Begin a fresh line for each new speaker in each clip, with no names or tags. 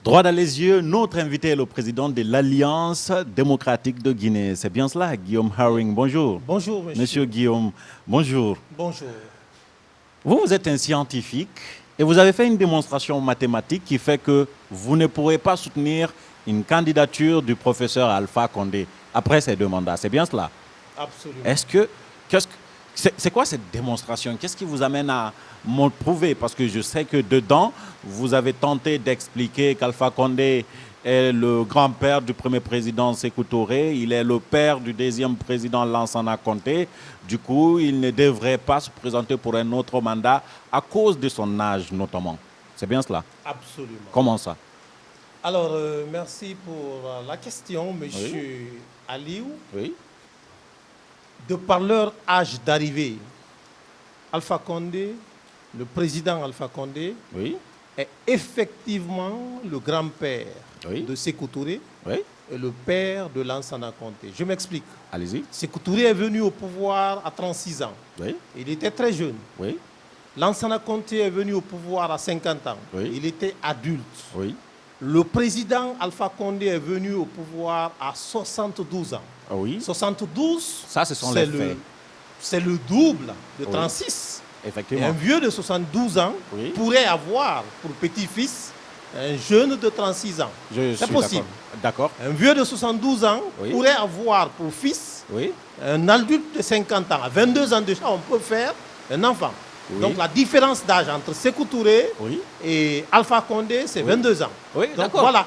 Droit dans les yeux, notre invité est le président de l'Alliance démocratique de Guinée. C'est bien cela, Guillaume Haring. Bonjour.
Bonjour, monsieur.
Monsieur Guillaume, bonjour.
Bonjour.
Vous êtes un scientifique et vous avez fait une démonstration mathématique qui fait que vous ne pourrez pas soutenir une candidature du professeur Alpha Condé après ces 2 mandats. C'est bien cela?
Absolument.
C'est quoi cette démonstration? Qu'est-ce qui vous amène à me prouver? Parce que je sais que dedans, vous avez tenté d'expliquer qu'Alpha Condé est le grand-père du premier président Sékou Touré, il est le père du 2e président Lansana Conté. Du coup, il ne devrait pas se présenter pour un autre mandat à cause de son âge notamment. C'est bien cela?
Absolument.
Comment ça?
Alors, merci pour la question, monsieur Aliou.
Oui.
De par leur âge d'arrivée, Alpha Condé, le président Alpha Condé,
Oui.
est effectivement le grand-père de Sékou Touré et le père de Lansana Conté. Je m'explique.
Allez-y.
Sékou Touré est venu au pouvoir à 36 ans.
Oui.
Il était très jeune.
Oui.
Lansana Conté est venu au pouvoir à 50 ans.
Oui.
Il était adulte.
Oui.
Le président Alpha Condé est venu au pouvoir à 72 ans.
Ah oui.
72,
Ça, ce sont les faits.
c'est le double de 36. Et
Effectivement.
un vieux de 72 ans pourrait avoir pour petit-fils un jeune de 36 ans. C'est possible.
D'accord.
Un vieux de 72 ans pourrait avoir pour fils un adulte de 50 ans. À 22 ans déjà, on peut faire un enfant. Donc la différence d'âge entre Sékou Touré et Alpha Condé, c'est 22 ans.
Oui,
donc
d'accord.
voilà.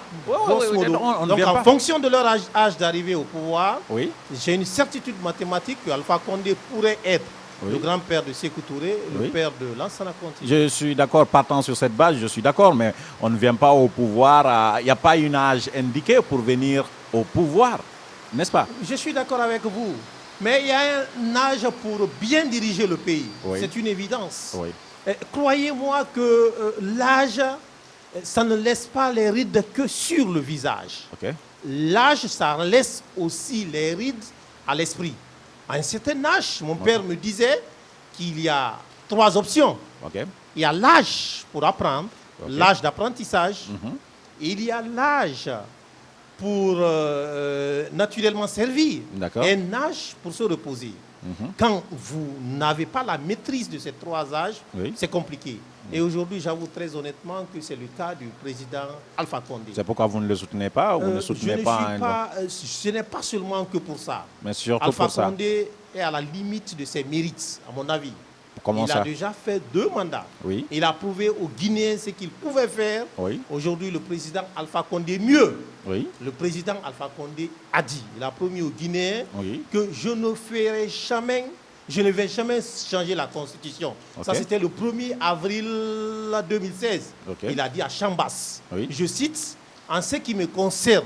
Donc
en fonction de leur âge d'arrivée au pouvoir, j'ai une certitude mathématique que Alpha Condé pourrait être le grand-père de Sékou Touré, le père de Lansana Conté.
Je suis d'accord, partant sur cette base, je suis d'accord, mais on ne vient pas au pouvoir, il n'y a pas un âge indiqué pour venir au pouvoir, n'est-ce pas?
Je suis d'accord avec vous. Mais il y a un âge pour bien diriger le pays. C'est une évidence. Croyez-moi que l'âge, ça ne laisse pas les rides que sur le visage. L'âge, ça laisse aussi les rides à l'esprit. À un certain âge, mon père me disait qu'il y a 3 options. Il y a l'âge pour apprendre, l'âge d'apprentissage, et il y a l'âge pour naturellement servir, et un âge pour se reposer. Quand vous n'avez pas la maîtrise de ces 3 âges, c'est compliqué. Et aujourd'hui, j'avoue très honnêtement que c'est le cas du président Alpha Condé.
C'est pourquoi vous ne le soutenez pas ou vous ne soutenez
ce n'est pas seulement que pour ça.
Mais surtout
Alpha
pour ça.
Condé est à la limite de ses mérites, à mon avis.
Comment
il a déjà fait 2 mandats. Il a prouvé aux Guinéens ce qu'il pouvait faire. Aujourd'hui, le président Alpha Condé, mieux. Le président Alpha Condé a dit, il a promis aux Guinéens que je ne vais jamais changer la Constitution. Ça, c'était le 1er avril 2016. Il a dit à Chambas, je cite, en ce qui me concerne,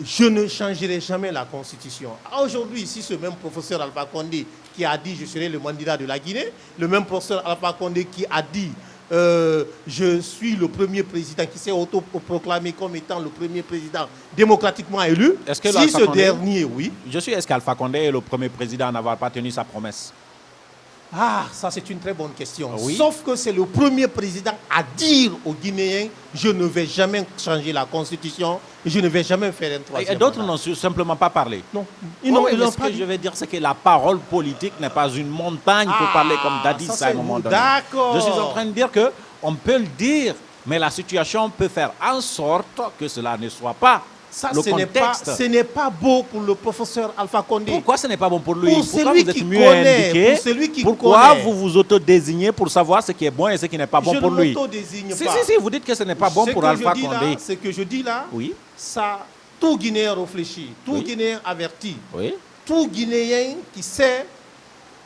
je ne changerai jamais la Constitution. Aujourd'hui, si ce même professeur Alpha Condé qui a dit « je serai le candidat de la Guinée », le même professeur Alpha Condé qui a dit « je suis le premier président », qui s'est autoproclamé comme étant le premier président démocratiquement élu,
est-ce que
si ce dernier,
est-ce qu'Alpha Condé est le premier président à n'avoir pas tenu sa promesse?
Ah, ça c'est une très bonne question. Sauf que c'est le premier président à dire aux Guinéens « je ne vais jamais changer la Constitution, je ne vais jamais faire un 3e
Et d'autres n'ont simplement pas parlé.
Non.
Ce que je veux dire, c'est que la parole politique n'est pas une montagne pour parler comme Dadis à un moment donné.
D'accord.
Je suis en train de dire qu'on peut le dire, mais la situation peut faire en sorte que cela ne soit pas le contexte.
Ce n'est pas beau pour le professeur Alpha Condé.
Pourquoi ce n'est pas bon pour lui? Pourquoi
celui
vous êtes
qui
mieux
connaît,
indiqué?
pour celui qui
Pourquoi
connaît.
vous vous auto-désignez pour savoir ce qui est bon et ce qui n'est pas bon pour lui?
Je ne m'auto-désigne pas.
Si, vous dites que ce n'est pas bon pour Alpha Condé.
Ce que je dis là, ça, tout Guinéen réfléchit, tout Guinéen averti, tout Guinéen qui sait,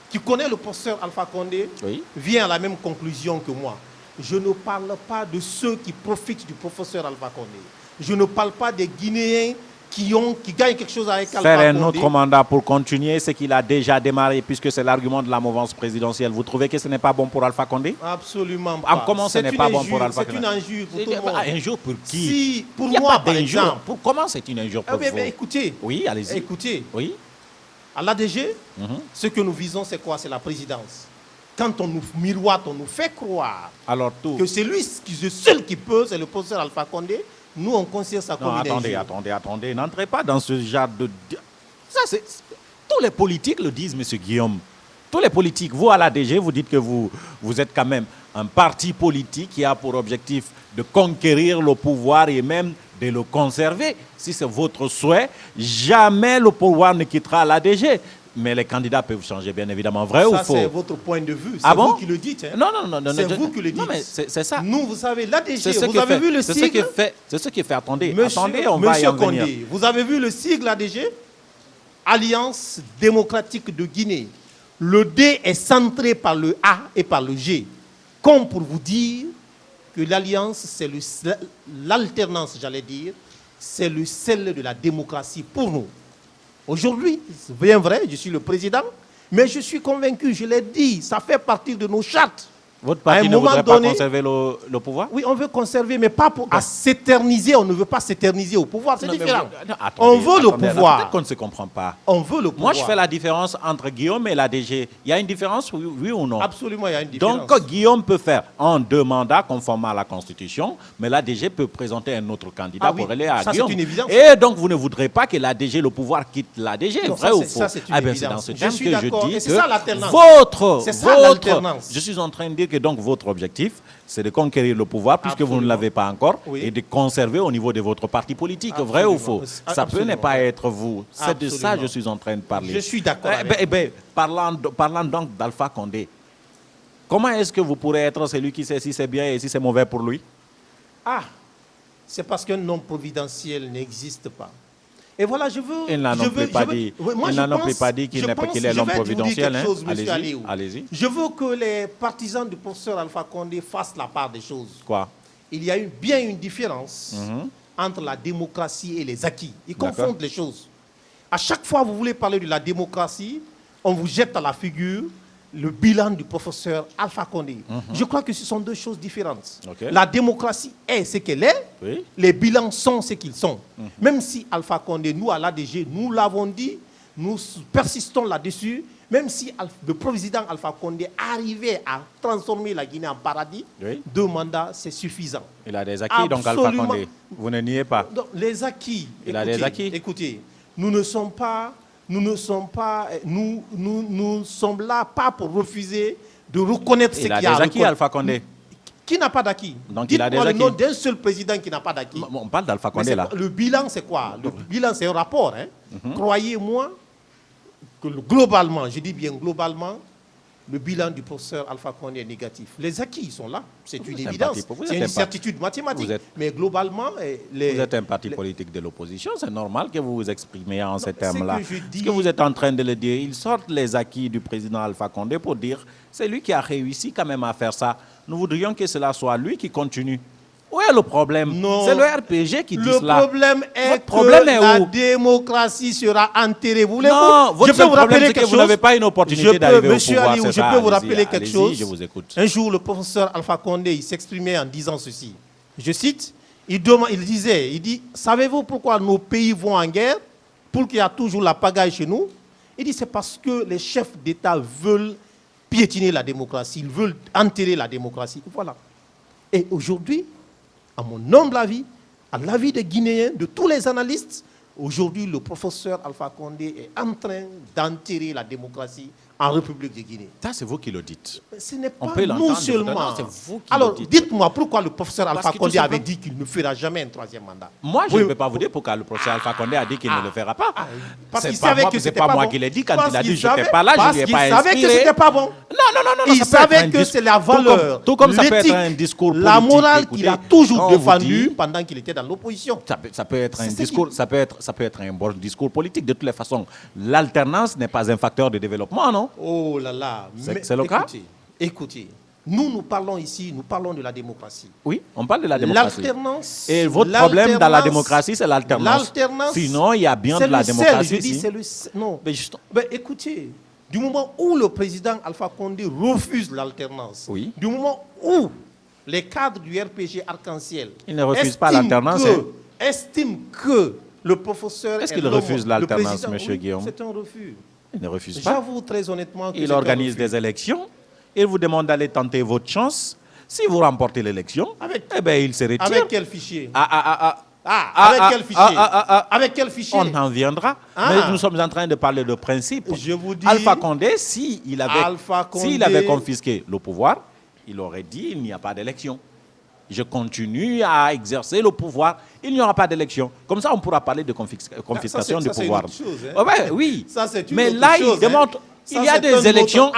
qui connaît le professeur Alpha Condé, vient à la même conclusion que moi. Je ne parle pas de ceux qui profitent du professeur Alpha Condé. Je ne parle pas des Guinéens qui gagnent quelque chose avec Alpha Condé.
Faire un autre mandat pour continuer ce qu'il a déjà démarré, puisque c'est l'argument de la mouvance présidentielle. Vous trouvez que ce n'est pas bon pour Alpha Condé?
Absolument pas.
Comment ce n'est pas bon pour Alpha Condé?
C'est une injure pour tout le monde.
Injure pour qui?
Pour moi, par exemple.
Comment c'est une injure pour vous?
Écoutez.
Oui, allez-y.
Écoutez. À l'ADG, ce que nous visons, c'est quoi? C'est la présidence. quand on nous miroite, on nous fait croire
que
c'est lui le seul qui peut, c'est le professeur Alpha Condé, nous on considère ça comme une injure.
Attendez, n'entrez pas dans ce genre de... Ça, tous les politiques le disent, M. Guillaume. Tous les politiques, vous à l'ADG, vous dites que vous êtes quand même un parti politique qui a pour objectif de conquérir le pouvoir et même de le conserver. Si c'est votre souhait, jamais le pouvoir ne quittera l'ADG. Mais les candidats peuvent changer, bien évidemment. Vrai ou faux?
Ça, c'est votre point de vue. C'est vous qui le dites. Hein.
Non.
C'est vous qui le dites.
Non, mais c'est ça.
Nous, vous savez, l'ADG, vous avez vu le sigle?
C'est ce qui fait. Attendez,
on va y en venir. Condé, vous avez vu le sigle ADG? Alliance démocratique de Guinée. Le D est centré par le A et par le G. Comme pour vous dire que l'alliance, c'est l'alternance, j'allais dire, c'est le sel de la démocratie pour nous. Aujourd'hui, c'est bien vrai, je suis le président, mais je suis convaincu, je l'ai dit, ça fait partie de nos chartes.
Votre parti ne voudrait pas conserver le pouvoir?
Oui, on veut conserver, mais pas pour s'éterniser. On ne veut pas s'éterniser au pouvoir, c'est différent. On veut le pouvoir.
Peut-être qu'on ne se comprend pas.
On veut le pouvoir.
Moi, je fais la différence entre Guillaume et l'ADG. Il y a une différence, oui ou non?
Absolument, il y a une différence.
Donc, Guillaume peut faire en 2 mandats conformément à la Constitution, mais l'ADG peut présenter un autre candidat pour aller à Guillaume.
C'est une évidence.
Et donc, vous ne voudrez pas que l'ADG, le pouvoir, quitte l'ADG, vrai ou faux?
Ça, c'est une évidence.
C'est dans ce terme que je dis
que
je suis en train de dire que donc votre objectif, c'est de conquérir le pouvoir, puisque vous ne l'avez pas encore, et de conserver au niveau de votre parti politique. Vrai ou faux? Ça peut ne pas être vous. C'est de ça que je suis en train de parler.
Je suis d'accord.
Parlant donc d'Alpha Condé, comment est-ce que vous pourrez être celui qui sait si c'est bien et si c'est mauvais pour lui?
C'est parce qu'un homme providentiel n'existe pas. Et voilà, je veux...
Il n'a non plus pas dit qu'il est l'homme providentiel. Allez-y.
Je veux que les partisans du professeur Alpha Condé fassent la part des choses.
Quoi?
Il y a bien une différence entre la démocratie et les acquis. Ils confondent les choses. À chaque fois que vous voulez parler de la démocratie, on vous jette à la figure le bilan du professeur Alpha Condé. Je crois que ce sont 2 choses différentes. La démocratie est ce qu'elle est, les bilans sont ce qu'ils sont. Même si Alpha Condé, nous à l'ADG, nous l'avons dit, nous persistons là-dessus, même si le président Alpha Condé arrivait à transformer la Guinée en paradis, 2 mandats, c'est suffisant.
Il a des acquis, donc Alpha Condé, vous ne niez pas.
Donc, les acquis, écoutez, nous sommes là pas pour refuser de reconnaître ce qu'il y a.
Il a des acquis, Alpha Condé.
Qui n'a pas d'acquis?
Donc il a des acquis.
Le nom d'un seul président qui n'a pas d'acquis.
On parle d'Alpha Condé là.
Le bilan, c'est quoi? Le bilan, c'est un rapport. Croyez-moi que globalement, je dis bien globalement, le bilan du professeur Alpha Condé est négatif. Les acquis sont là, c'est une évidence, c'est une certitude mathématique. Mais globalement...
Vous êtes un parti politique de l'opposition, c'est normal que vous vous exprimiez en ces termes-là. Ce que vous êtes en train de le dire, ils sortent les acquis du président Alpha Condé pour dire c'est lui qui a réussi quand même à faire ça. Nous voudrions que cela soit lui qui continue. Où est le problème? C'est le RPG qui dit cela.
Le problème est que la démocratie sera enterrée. Vous voulez
je peux vous rappeler quelque chose? Vous n'avez pas une opportunité d'arriver au pouvoir.
Aliou, je peux vous rappeler quelque chose?
Je vous écoute.
Un jour, le professeur Alpha Condé, il s'exprimait en disant ceci. Je cite, il dit, savez-vous pourquoi nos pays vont en guerre? Pour qu'il y a toujours la pagaille chez nous? Il dit, c'est parce que les chefs d'État veulent piétiner la démocratie. Ils veulent enterrer la démocratie. Voilà. Et aujourd'hui, à mon humble avis, à l'avis des Guinéens, de tous les analystes, aujourd'hui, le professeur Alpha Condé est en train d'enterrer la démocratie en République de Guinée.
Ça, c'est vous qui le dites.
Ce n'est pas nous seulement. Alors, dites-moi pourquoi le professeur Alpha Condé avait dit qu'il ne fera jamais un 3e mandat.
Moi, je ne peux pas vous dire pourquoi le professeur Alpha Condé a dit qu'il ne le fera pas.
Parce qu'il savait que c'était pas bon.
C'est pas moi qui l'ai dit. Quand il a dit je n'étais pas là, je ne lui ai pas inspiré.
Parce qu'il savait que c'était pas bon.
Non.
Il savait que c'est la valeur,
tout comme ça peut être un discours politique,
la morale qu'il a toujours défendue pendant qu'il était dans l'opposition.
Ça peut être un discours, ça peut être un bon discours politique. De toutes les façons, l'alternance n'est pas un facteur de développement, non?
Oh là là.
C'est le cas?
Écoutez, nous parlons ici, nous parlons de la démocratie.
Oui, on parle de la démocratie.
L'alternance.
Et votre problème dans la démocratie, c'est l'alternance. Sinon, il y a bien de la démocratie ici.
Non, mais écoutez, du moment où le président Alpha Condé refuse l'alternance, du moment où les cadres du RPG Arc-en-Ciel
il ne refuse pas l'alternance,
estiment que le professeur...
Est-ce qu'il refuse l'alternance, M. Guillaume?
C'est un refus.
Il ne refuse pas.
J'avoue très honnêtement que...
Il organise des élections. il vous demande d'aller tenter votre chance. Si vous remportez l'élection, eh ben, il se retire.
Avec quel fichier?
Avec
quel fichier? Avec quel fichier?
On en viendra. Mais nous sommes en train de parler de principe.
Je vous dis,
Alpha Condé, s'il avait confisqué le pouvoir, il aurait dit il n'y a pas d'élection. Je continue à exercer le pouvoir. Il n'y aura pas d'élection. Comme ça, on pourra parler de confiscation du pouvoir. Oui. Mais là, il démontre il y a des élections.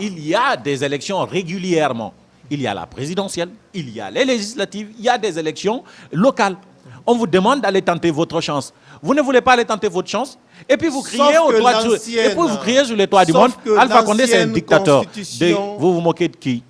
Il y a des élections régulièrement. Il y a la présidentielle, il y a les législatives, il y a des élections locales. On vous demande d'aller tenter votre chance. Vous ne voulez pas aller tenter votre chance? Et puis vous criez sur les toits du monde, Alpha Condé c'est un dictateur. Vous vous moquez de qui?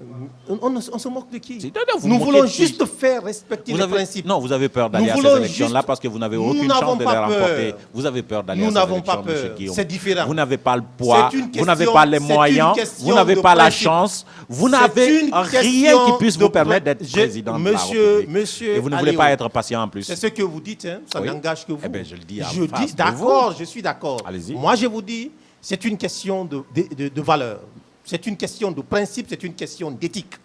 On se moque de qui? Nous voulons juste faire respecter les principes.
Non, vous avez peur d'aller à ces élections-là parce que vous n'avez aucune chance de les remporter. Vous avez peur d'aller à ces élections,
nous n'avons pas peur. C'est différent.
Vous n'avez pas le poids, vous n'avez pas les moyens, vous n'avez pas la chance, vous n'avez rien qui puisse vous permettre d'être président de la République. Et vous ne voulez pas être patient en plus.
C'est ce que vous dites, hein, ça n'engage que vous.
Eh bien, je le dis
d'accord, je suis d'accord. Moi, je vous dis, c'est une question de valeur. C'est une question de principe, c'est une question d'éthique.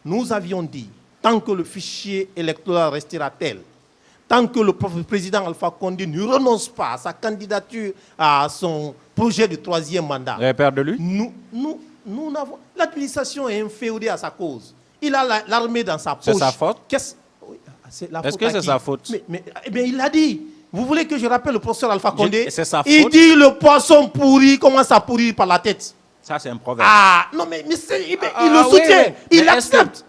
Nous avions dit, tant que le fichier électoral restera tel, tant que le président Alpha Condé ne renonce pas à sa candidature, à son projet de 3e mandat,
vous avez peur de lui?
Nous n'avons... L'administration est inféodée à sa cause. Il a l'armée dans sa poche.
C'est sa faute?
Est-ce
que c'est sa faute?
Mais il l'a dit. Vous voulez que je rappelle le professeur Alpha Condé?
C'est sa faute.
Il dit le poisson pourri commence à pourrir par la tête.
Ça, c'est un proverbe.
Non, mais il le soutient. Il accepte.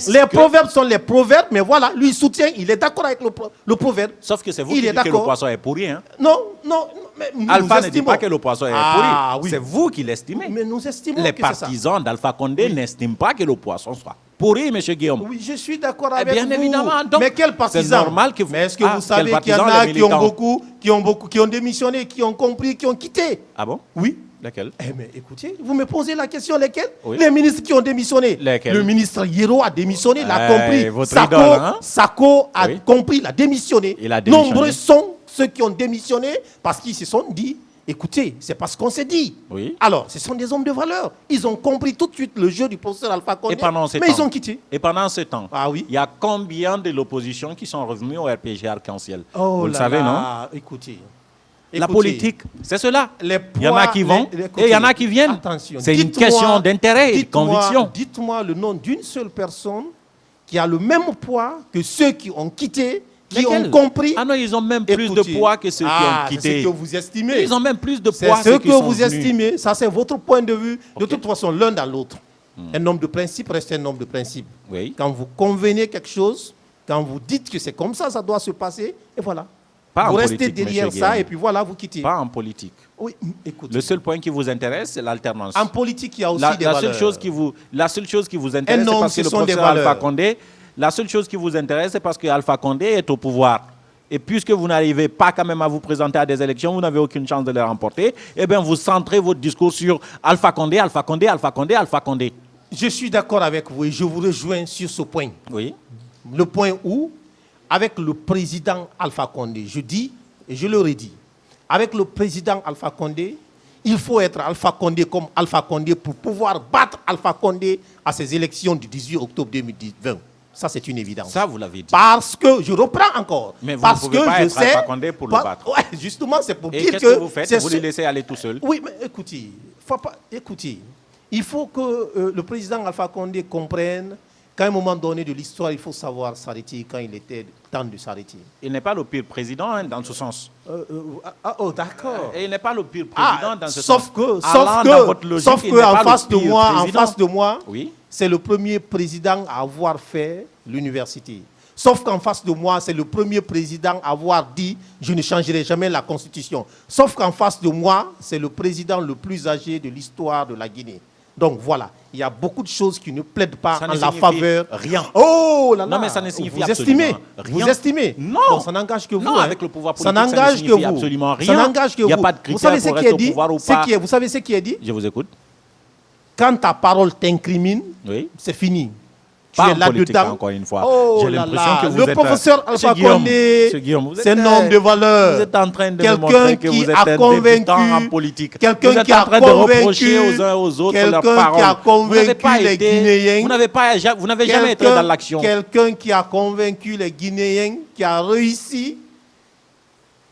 Les proverbes sont les proverbes, mais voilà, lui, il soutient, il est d'accord avec le proverbe.
Sauf que c'est vous qui dites que le poisson est pourri. Hein?
Non. Mais
Alpha ne dit pas que le poisson est pourri.
Oui.
C'est vous qui l'estimez.
Mais nous estimons
les
que c'est ça.
Les partisans d'Alpha Condé n'estiment pas que le poisson soit pourri, M. Guillaume.
Oui, je suis d'accord avec
bien
vous.
Évidemment. Donc,
mais quel partisan?
C'est normal que vous...
Mais est-ce que vous savez qu'il y en a qui ont démissionné, qui ont compris, qui ont quitté?
Ah bon?
Oui.
Lesquels?
Mais écoutez, vous me posez la question, lesquels?
Oui.
Les ministres qui ont démissionné.
Lesquels?
Le ministre Yero a démissionné, l'a compris.
Sako
a compris, l'a démissionné. Nombreux sont ceux qui ont démissionné parce qu'ils se sont dit, écoutez, c'est parce qu'on s'est dit.
Oui.
Alors, ce sont des hommes de valeur. Ils ont compris tout de suite le jeu du professeur Alpha Condé, ils ont quitté.
Et pendant ce temps,
il
y a combien de l'opposition qui sont revenus au RPG Arc-en-Ciel? Vous le savez, non?
Écoutez.
La politique, c'est cela. Il y en a qui vont et il y en a qui viennent.
Attention,
c'est une question d'intérêt et de conviction.
Dites-moi le nom d'une seule personne qui a le même poids que ceux qui ont quitté, qui ont compris.
Ah non, ils ont même plus de poids que ceux qui ont quitté.
C'est ce que vous estimez.
Ils ont même plus de poids
que ceux qui sont venus. C'est ce que vous estimez. Ça, c'est votre point de vue. De toute façon, l'un dans l'autre. Un homme de principe reste un homme de principe.
Oui.
Quand vous convenez quelque chose, quand vous dites que c'est comme ça, ça doit se passer, et voilà. Vous restez derrière ça et puis voilà, vous quittez.
Pas en politique.
Oui, écoutez.
Le seul point qui vous intéresse, c'est l'alternance.
En politique, il y a aussi des valeurs.
La seule chose qui vous intéresse, c'est parce que le professeur Alpha Condé, la seule chose qui vous intéresse, c'est parce que Alpha Condé est au pouvoir. Et puisque vous n'arrivez pas quand même à vous présenter à des élections, vous n'avez aucune chance de les remporter, eh bien vous centrez votre discours sur Alpha Condé, Alpha Condé, Alpha Condé, Alpha Condé.
Je suis d'accord avec vous et je vous rejoins sur ce point.
Oui.
Le point où avec le président Alpha Condé, je dis, et je le redis, avec le président Alpha Condé, il faut être Alpha Condé comme Alpha Condé pour pouvoir battre Alpha Condé à ces élections du 18 octobre 2020. Ça, c'est une évidence.
Ça, vous l'avez dit.
Parce que, je reprends encore.
Mais vous
parce
ne pouvez pas être Alpha Condé pour le battre.
Ouais, justement, c'est pour dire que...
qu'est-ce que vous faites? Vous le laissez aller tout seul?
Oui, mais écoutez, il faut que le président Alpha Condé comprenne qu'à un moment donné de l'histoire, il faut savoir s'arrêter quand il était temps de s'arrêter.
Il n'est pas le pire président dans ce sens.
D'accord.
Et il n'est pas le pire président dans ce
sens. Sauf que en face de moi, oui, c'est le premier président à avoir fait l'université. Sauf qu'en face de moi, c'est le premier président à avoir dit « je ne changerai jamais la Constitution ». Sauf qu'en face de moi, c'est le président le plus âgé de l'histoire de la Guinée. Donc voilà, il y a beaucoup de choses qui ne plaident pas en la faveur.
Rien.
Oh là là.
Non, mais ça ne signifie
vous
absolument
estimez,
rien.
Vous estimez?
Non.
Bon, ça n'engage que vous.
Non,
hein.
avec le pouvoir politique,
ça n'engage que vous.
Absolument rien.
Ça n'engage que vous.
Il n'y a pas de critère
vous savez
pour
ce qui
rester
est
au
dit,
pouvoir ou pas.
vous savez ce qui est dit?
Je vous écoute.
Quand ta parole t'incrimine,
oui,
c'est fini.
Pas en politique, encore une fois.
Oh, j'ai l'impression que vous êtes... Le professeur Alpha Condé, c'est un homme de valeur.
Vous êtes en train de me montrer que vous êtes un débutant en politique.
Quelqu'un qui a convaincu...
Vous êtes en train de reprocher aux uns aux autres leurs paroles.
Qui a convaincu les Guinéens.
Vous n'avez jamais été dans l'action.
Quelqu'un qui a convaincu les Guinéens, qui a réussi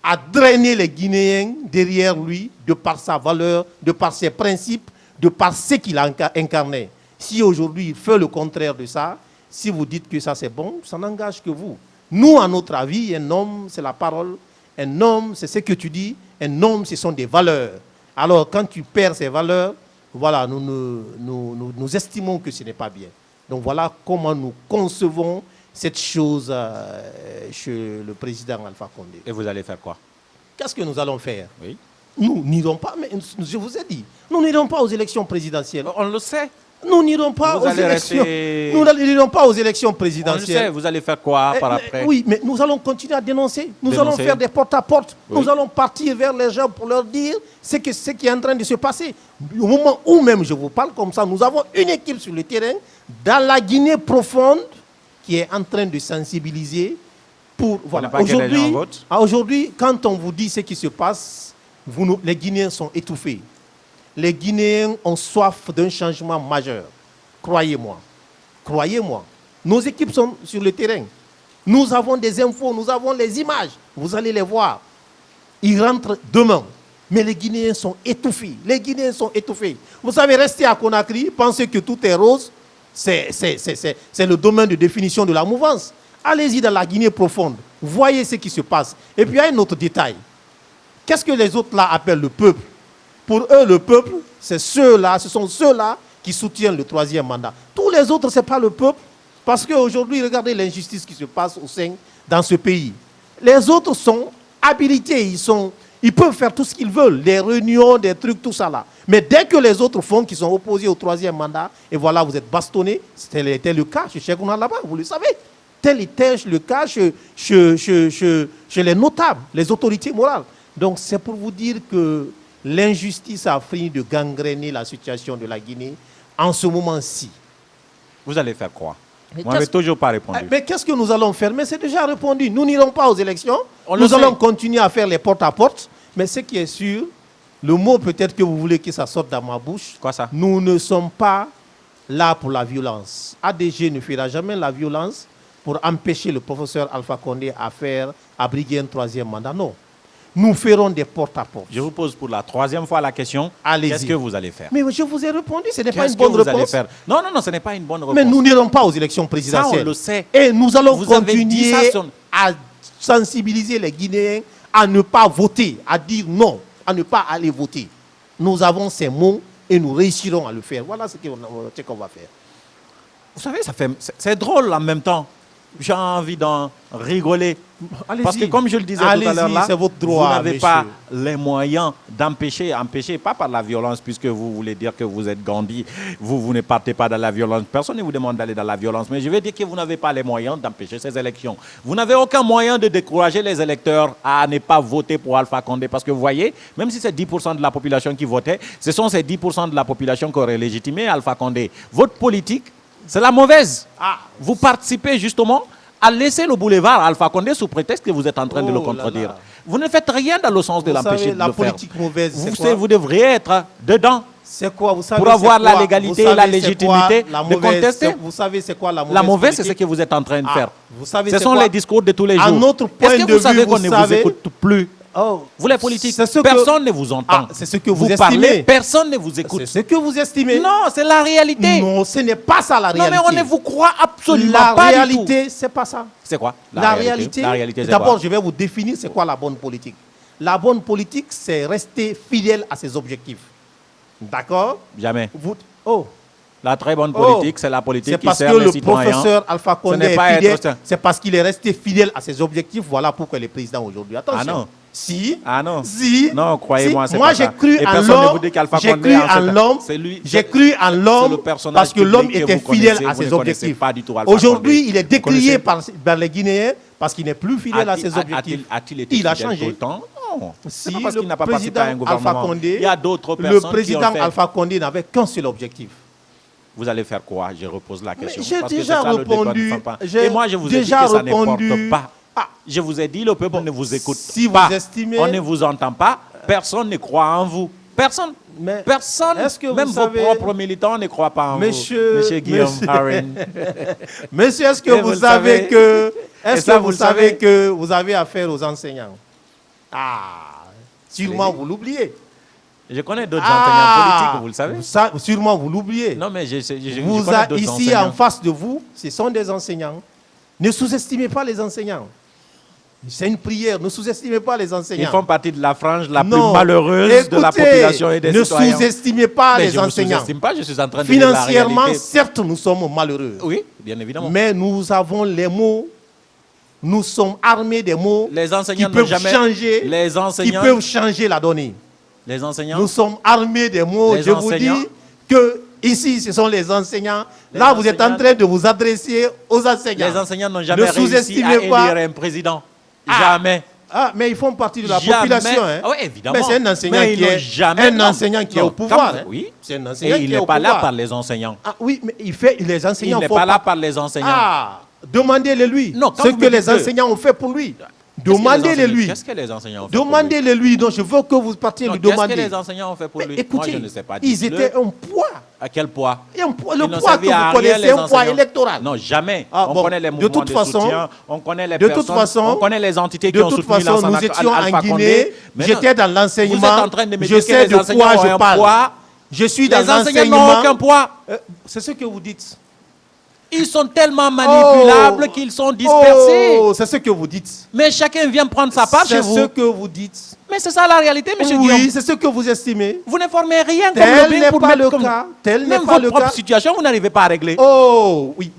à drainer les Guinéens derrière lui, de par sa valeur, de par ses principes, de par ce qu'il a incarné. Si aujourd'hui il fait le contraire de ça, si vous dites que ça c'est bon, ça n'engage que vous. Nous, à notre avis, un homme, c'est la parole. Un homme, c'est ce que tu dis. Un homme, ce sont des valeurs. Alors, quand tu perds ces valeurs, voilà, nous estimons que ce n'est pas bien. Donc, voilà comment nous concevons cette chose chez le président Alpha Condé.
Et vous allez faire quoi?
Qu'est-ce que nous allons faire?
Oui.
Nous n'irons pas, mais je vous ai dit, nous n'irons pas aux élections présidentielles.
On le sait.
Nous n'irons pas aux élections. Nous n'irons pas aux élections présidentielles.
On le sait, vous allez faire quoi par après?
Oui, mais nous allons continuer à dénoncer. Nous allons faire des porte-à-porte. Oui. Nous allons partir vers les gens pour leur dire ce qui est en train de se passer. Au moment où même je vous parle comme ça, nous avons une équipe sur le terrain, dans la Guinée profonde, qui est en train de sensibiliser pour... Voilà. Aujourd'hui, quand on vous dit ce qui se passe, les Guinéens sont étouffés. Les Guinéens ont soif d'un changement majeur. Croyez-moi. Croyez-moi. Nos équipes sont sur le terrain. Nous avons des infos, nous avons les images. Vous allez les voir. Ils rentrent demain. Mais les Guinéens sont étouffés. Les Guinéens sont étouffés. Vous savez, rester à Conakry, penser que tout est rose, c'est le domaine de définition de la mouvance. Allez-y dans la Guinée profonde. Voyez ce qui se passe. Et puis, il y a un autre détail. Qu'est-ce que les autres là appellent le peuple? Pour eux, le peuple, ce sont ceux-là qui soutiennent le troisième mandat. Tous les autres, ce n'est pas le peuple. Parce qu'aujourd'hui, regardez l'injustice qui se passe dans ce pays. Les autres sont habilités, ils peuvent faire tout ce qu'ils veulent, des réunions, des trucs, tout ça là. Mais dès que les autres font, qui sont opposés au troisième mandat, et voilà, vous êtes bastonnés, c'était le cas chez Cheikh Oumar là-bas, vous le savez. Tel était le cas chez les notables, les autorités morales. Donc c'est pour vous dire que l'injustice a fini de gangréner la situation de la Guinée en ce moment-ci.
Vous allez faire quoi? Vous n'avez toujours pas répondu.
Mais qu'est-ce que nous allons faire? Mais c'est déjà répondu. Nous n'irons pas aux élections. Nous allons continuer à faire les porte-à-porte. Mais ce qui est sûr, le mot peut-être que vous voulez que ça sorte dans ma bouche.
Quoi ça?
Nous ne sommes pas là pour la violence. ADG ne fera jamais la violence pour empêcher le professeur Alpha Condé à briguer un troisième mandat. Non. Nous ferons des porte-à-porte.
Je vous pose pour la troisième fois la question. Qu'est-ce que vous allez faire?
Mais je vous ai répondu, ce n'est pas une bonne réponse.
Non, ce n'est pas une bonne réponse.
Mais nous n'irons pas aux élections présidentielles.
Ça, on le sait.
Et nous allons continuer à sensibiliser les Guinéens à ne pas voter, à dire non, à ne pas aller voter. Nous avons ces mots et nous réussirons à le faire. Voilà ce qu'on va faire.
Vous savez, c'est drôle en même temps. J'ai envie d'en rigoler. Parce que comme je le disais tout à l'heure là, vous n'avez pas les moyens d'empêcher, pas par la violence, puisque vous voulez dire que vous êtes Gandhi, vous ne partez pas dans la violence. Personne ne vous demande d'aller dans la violence. Mais je vais dire que vous n'avez pas les moyens d'empêcher ces élections. Vous n'avez aucun moyen de décourager les électeurs à ne pas voter pour Alpha Condé. Parce que vous voyez, même si c'est 10% de la population qui votait, ce sont ces 10% de la population qui auraient légitimé Alpha Condé. Votre politique, c'est la mauvaise. Vous participez justement à laisser le boulevard à Alpha Condé sous prétexte que vous êtes en train de le contredire. Vous ne faites rien dans le sens de l'empêcher de le faire.
La politique mauvaise, c'est quoi?
Vous devriez être dedans.
C'est quoi? Vous savez,
pour avoir la légalité et la légitimité de contester.
Vous savez c'est quoi la mauvaise?
La mauvaise, c'est ce que vous êtes en train de faire.
Vous savez,
ce sont les discours de tous les jours. Est-ce que vous savez qu'on ne vous écoute plus? Vous les politiques, personne ne vous entend.
C'est ce que vous
estimez. Parlez, personne ne vous écoute.
C'est ce que vous estimez.
Non, c'est la réalité.
Non, ce n'est pas ça la réalité.
Non, mais on ne vous croit absolument
pas.
La
réalité, c'est pas ça.
C'est quoi
la réalité, d'abord, je vais vous définir c'est quoi la bonne politique. La bonne politique, c'est rester fidèle à ses objectifs. D'accord?
Jamais. La très bonne politique, c'est la politique qui sert les citoyens.
C'est parce que le professeur Alpha Condé est fidèle. C'est parce qu'il est resté fidèle à ses objectifs. Voilà pourquoi il est président aujourd'hui. Attention.
Ah non.
Si.
Ah non.
Si.
Non, croyez-moi, c'est
moi,
pas
j'ai cru en l'homme. J'ai cru en l'homme parce que l'homme était fidèle à ses objectifs. Aujourd'hui, il est décrié par les Guinéens parce qu'il n'est plus fidèle à ses objectifs. Il a changé.
Non.
Si
parce qu'il n'a pas
le
participé à un
président Alpha
gouvernement.
Condé,
il y a d'autres personnes
le président Alpha Condé n'avait qu'un seul objectif.
vous allez faire quoi? Je repose la question.
J'ai déjà répondu.
Et moi, je vous ai dit que ça n'importe pas. Ah, je vous ai dit, le peuple ne vous écoute pas.
Vous estimez...
On ne vous entend pas. Personne ne croit en vous. Personne.
Mais
personne. Même vos propres militants ne croient pas en vous. Monsieur Guillaume Harin.
Monsieur, est-ce que vous savez que... Est-ce que vous savez que vous avez affaire aux enseignants? Ah, sûrement vous l'oubliez.
Je connais d'autres enseignants politiques, vous le savez.
Sûrement vous l'oubliez.
Non, mais je
vous
connais d'autres enseignants.
Ici, en face de vous, ce sont des enseignants. Ne sous-estimez pas les enseignants. C'est une prière, ne sous-estimez pas les enseignants.
Ils font partie de la frange la plus malheureuse de la population et des citoyens.
Ne sous-estimez pas les enseignants.
Je ne sous-estime pas, je suis en train de
dire la réalité. Financièrement, certes, nous sommes malheureux.
Oui, bien évidemment.
Mais nous avons les mots, nous sommes armés des mots
les enseignants
qui peuvent
changer,
qui peuvent changer la donnée.
Les enseignants.
Nous sommes armés des mots. Je vous dis que ici, ce sont les enseignants. Là, vous êtes en train de vous adresser aux enseignants.
Les enseignants n'ont jamais réussi à élire un président. Jamais.
Ah, mais ils font partie de la population. Hein.
Oui, évidemment.
Mais c'est un enseignant qui est au pouvoir.
Oui.
C'est un enseignant qui est au pouvoir.
Et il n'est pas là par les enseignants.
Ah oui, mais les enseignants.
Il n'est pas là par les enseignants.
Ah, demandez-le lui. Non, ce que les enseignants ont fait pour lui. Demandez-le lui.
Qu'est-ce que les enseignants ont fait?
Demandez-le lui. Donc je veux que vous partiez lui demander.
Qu'est-ce que les enseignants ont fait pour lui?
Écoutez,
moi, je ne sais pas.
Ils étaient un poids.
À quel poids?
Le poids que vous connaissez, un poids électoral.
Non, jamais. On connaît les mouvements de soutien, on connaît les personnes, on connaît les entités qui ont soutenu
Alpha Condé. De toute façon, nous étions en Guinée, j'étais dans l'enseignement,
vous êtes en train de me
je sais de quoi je parle. Je suis dans l'enseignement.
Les enseignants n'ont aucun poids.
C'est ce que vous dites.
Ils sont tellement manipulables qu'ils sont dispersés.
Oh, c'est ce que vous dites.
Mais chacun vient prendre sa part chez vous.
C'est ce que vous dites.
Mais c'est ça la réalité, monsieur Guillaume.
Oui, c'est ce que vous estimez.
Vous ne formez rien comme
tel n'est pas le cas. Tel n'est pas le cas.
Même votre propre situation, vous n'arrivez pas à régler.
Oh, oui,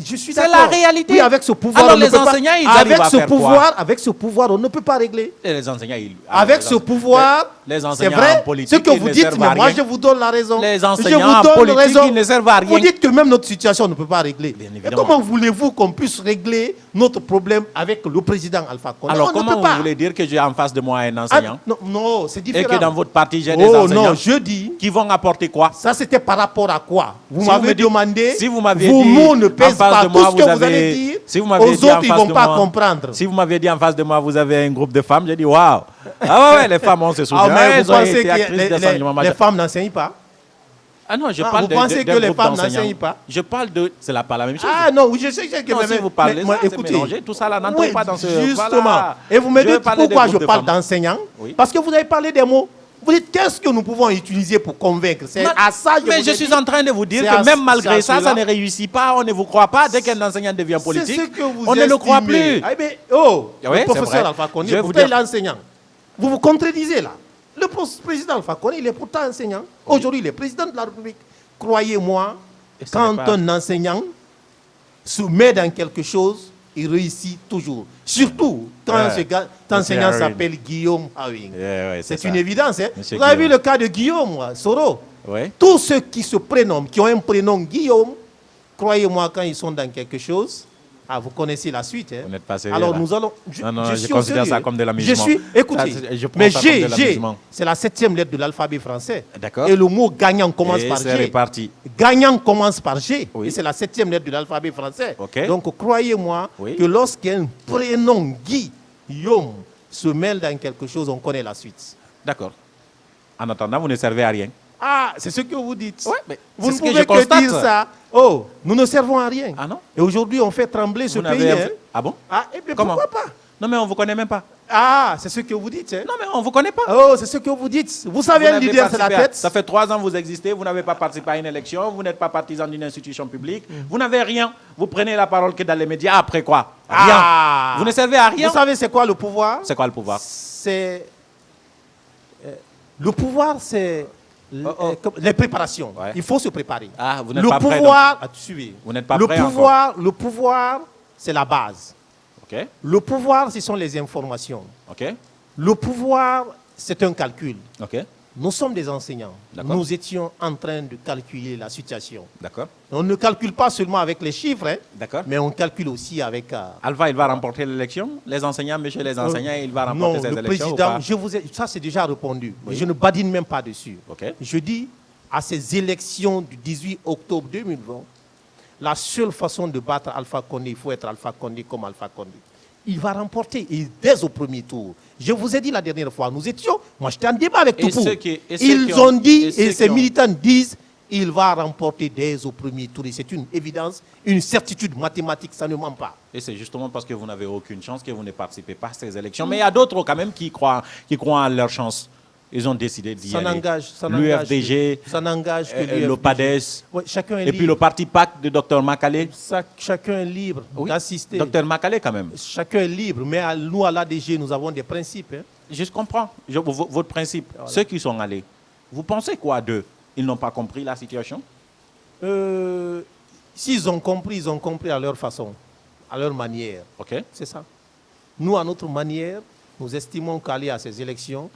je suis d'accord.
C'est la réalité.
Oui, avec ce pouvoir,
alors les enseignants, ils arrivent à faire quoi?
Avec ce pouvoir, on ne peut pas régler.
Et les enseignants,
avec ce pouvoir, c'est vrai, ce que vous dites, mais moi je vous donne la raison.
Les enseignants politiques, ils ne servent à rien.
Vous dites que même notre situation ne peut pas régler. Et comment voulez-vous qu'on puisse régler notre problème avec le président Alpha Condé?
Alors comment vous voulez dire que j'ai en face de moi un enseignant?
Non, c'est différent.
Et que dans votre parti, j'ai des enseignants
non, je dis,
qui vont apporter quoi?
Ça, c'était par rapport à quoi? Vous m'avez demandé,
si vous m'aviez
vos
dit,
mots ne pèsent pas tout ce que vous
avez,
allez dire,
si vous
aux autres, ils ne vont pas comprendre.
Si vous m'aviez dit en face de moi, vous avez un groupe de femmes, j'ai dit, waouh. Ah ouais, les femmes, on se souvient.
Mais vous pensez que les femmes n'enseignent pas?
Ah non, je parle
vous pensez que les femmes n'enseignent pas?
Je parle de... C'est pas la même chose.
Ah non, je sais que...
Non, si vous parlez ça, c'est mélangé. Tout ça là n'entre pas dans ce...
Justement. Voilà. Et vous me dites pourquoi je parle d'enseignants? Parce que vous avez parlé des mots. Vous dites qu'est-ce que nous pouvons utiliser pour convaincre? C'est à ça que je
suis en train de vous dire que même malgré ça, ça ne réussit pas. On ne vous croit pas. Dès qu'un enseignant devient politique, on ne le croit plus.
Le professeur Alpha Condé, pourtant il est enseignant. Vous vous contredisez là. Le président Alpha Condé, il est pourtant enseignant. Aujourd'hui, il est président de la République. Croyez-moi, quand un enseignant se met dans quelque chose, il réussit toujours. Surtout quand cet enseignant s'appelle Guillaume Haring. C'est une évidence. Hein? Vous avez vu le cas de Guillaume Soro. Tous ceux qui se prénomment, qui ont un prénom Guillaume, croyez-moi, quand ils sont dans quelque chose, vous connaissez la suite. Hein?
Vous n'êtes pas sérieux.
Alors nous allons...
Je considère ça comme de l'amusement.
Écoutez, mais G, c'est la 7e lettre de l'alphabet français.
D'accord.
Et le mot gagnant commence par G.
Réparti.
Gagnant commence par G. Et c'est la 7e lettre de l'alphabet français. Donc croyez-moi que lorsqu'un prénom Guillaume se mêle dans quelque chose, on connaît la suite.
D'accord. En attendant, vous ne servez à rien.
Ah, c'est ce que vous dites.
Mais
vous ne pouvez que dire ça. Oh, nous ne servons à rien.
Ah non?
Et aujourd'hui, on fait trembler ce pays. Hein?
Ah bon?
Et puis pourquoi pas?
Non, mais on ne vous connaît même pas.
Ah, c'est ce que vous dites. Hein?
Non, mais on ne vous connaît pas.
Oh, c'est ce que vous dites. Vous savez, un leader, c'est la tête.
Ça fait 3 ans que vous existez, vous n'avez pas participé à une élection, vous n'êtes pas partisan d'une institution publique, vous n'avez rien. Vous prenez la parole que dans les médias, après quoi? Rien. Vous ne servez à rien.
Vous savez, c'est quoi le pouvoir?
C'est quoi le pouvoir?
C'est... Le pouvoir, c'est... les préparations. Il faut se préparer.
Vous n'êtes pas prêt. Vous n'êtes pas prêt encore.
Le pouvoir, c'est la base. Le pouvoir, ce sont les informations. Le pouvoir, c'est un calcul. Nous sommes des enseignants. Nous étions en train de calculer la situation. On ne calcule pas seulement avec les chiffres, mais on calcule aussi avec...
Alpha, il va remporter l'élection? Les enseignants, monsieur les enseignants, il va remporter ces élections?
Non, le président, ça c'est déjà répondu. Je ne badine même pas dessus. Je dis, à ces élections du 18 octobre 2020, la seule façon de battre Alpha Condé, il faut être Alpha Condé comme Alpha Condé. Il va remporter, et dès au premier tour. Je vous ai dit la dernière fois, nous étions, moi j'étais en débat avec Toupou. Ils ont dit, et ces militants disent, il va remporter dès au premier tour. Et c'est une évidence, une certitude mathématique, ça ne ment pas.
Et c'est justement parce que vous n'avez aucune chance que vous ne participez pas à ces élections. Mais il y a d'autres quand même qui croient en leur chance. Ils ont décidé d'y aller. L'UFDG, le PADES,
oui, chacun est
et puis le parti PAC de Dr Makale.
Chacun est libre d'assister.
Dr Makale quand même.
Chacun est libre, mais nous à l'ADG, nous avons des principes. Hein.
Je comprends votre principe. Voilà. Ceux qui sont allés, vous pensez quoi d'eux? Ils n'ont pas compris la situation?
S'ils ont compris, ils ont compris à leur façon, à leur manière.
Ok.
C'est ça. Nous, à notre manière, nous estimons qu'aller à ces élections,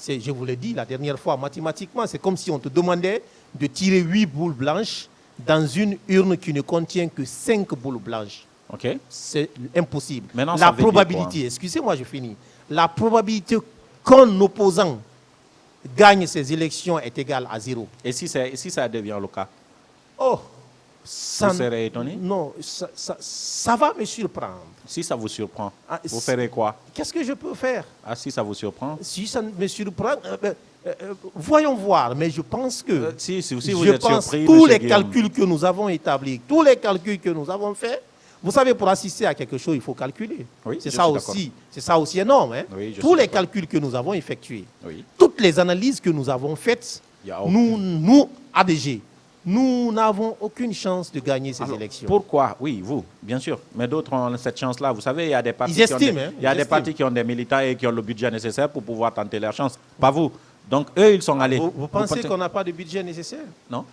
je vous l'ai dit la dernière fois, mathématiquement, c'est comme si on te demandait de tirer 8 boules blanches dans une urne qui ne contient que 5 boules blanches.
Okay.
C'est impossible.
Maintenant,
la probabilité, excusez-moi, je finis. La probabilité qu'un opposant gagne ces élections est égale à 0.
Et si ça devient le cas?
Oh,
vous serez étonné?
Non, ça va me surprendre.
Si ça vous surprend, vous ferez quoi?
Qu'est-ce que je peux faire?
Ah, si ça vous surprend?
Si ça me surprend, voyons voir. Mais je pense que
si vous êtes surpris,
tous les calculs que nous avons établis, tous les calculs que nous avons faits, vous savez, pour assister à quelque chose, il faut calculer.
Oui,
c'est ça aussi énorme. Hein?
Oui,
tous les calculs que nous avons effectués,
oui.
Toutes les analyses que nous avons faites, nous, ADG, nous n'avons aucune chance de gagner ces élections.
Pourquoi? Oui, vous, bien sûr. Mais d'autres ont cette chance-là. Vous savez, il y a des partis, partis qui ont des militants et qui ont le budget nécessaire pour pouvoir tenter leur chance. Pas vous. Donc, eux, ils sont allés.
Vous pensez qu'on n'a pas de budget nécessaire?
Non.